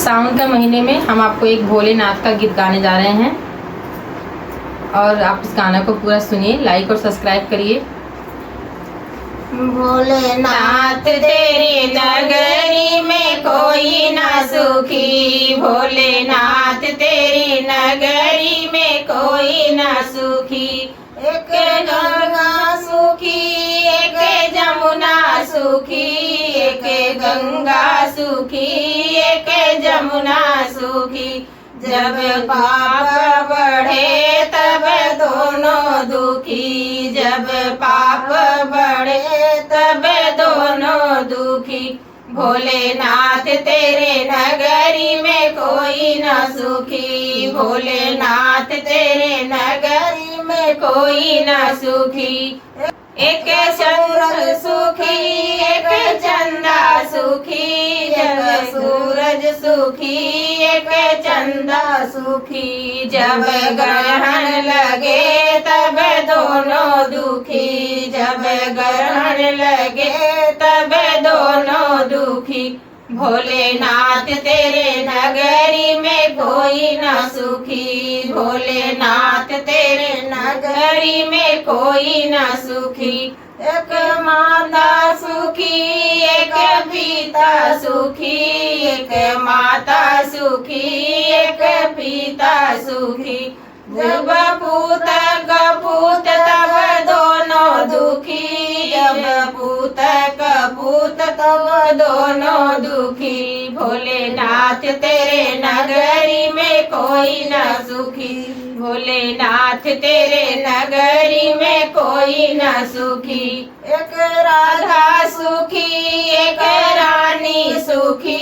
सावन के महीने में हम आपको एक भोलेनाथ का गीत गाने जा रहे हैं और आप इस गाना को पूरा सुनिए, लाइक और सब्सक्राइब करिए। भोलेनाथ तेरी नगरी में कोई ना सुखी, भोलेनाथ तेरी नगरी में कोई ना सुखी। एक गंगा सुखी, एक जमुना सुखी, एक गंगा सुखी, एक जमुना सुखी। जब पाप बढ़े तब दोनों दुखी, जब पाप बढ़े तब दोनों दुखी। भोलेनाथ तेरे नगरी में कोई न सुखी, भोलेनाथ तेरे नगरी में कोई न सुखी। एक चंद्र सुखी, एक चंदा सुखी, जब सूरज सुखी, एक चंदा सुखी। जब ग्रहण लगे तब दोनों दुखी, जब ग्रहण लगे तब दोनों दुखी। भोलेनाथ तेरे नगरी में कोई न सुखी, भोलेनाथ तेरे नगरी में कोई न सुखी। एक माता सुखी, एक पिता सुखी, एक माता सुखी, एक पिता सुखी। जब पूत कपूत तब दोनों दुखी, जब पूत कपूत तब दोनों दुखी। भोलेनाथ तेरे नगरी में कोई न सुखी, भोलेनाथ तेरे नगरी में कोई न सुखी। एक राधा सुखी, एक रानी सुखी,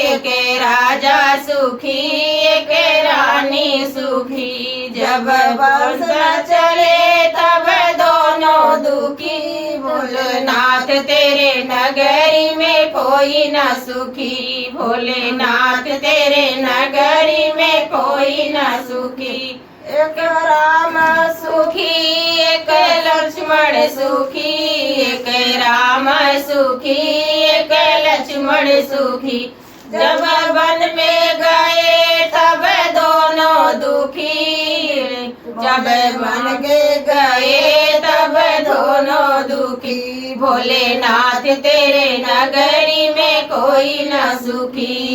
एक राजा सुखी, एक रानी सुखी। जब बरस चले तब दोनों दुखी, भोलेनाथ तेरे नगरी में कोई न सुखी, भोलेनाथ तेरे नगरी में कोई न सुखी। एक राम सुखी, एक लक्ष्मण सुखी, एक राम सुखी, एक लक्ष्मण सुखी। जब वन में गए तब दोनों दुखी, जब वन में गए तब दोनों दुखी। भोलेनाथ तेरे नगरी में कोई न सुखी।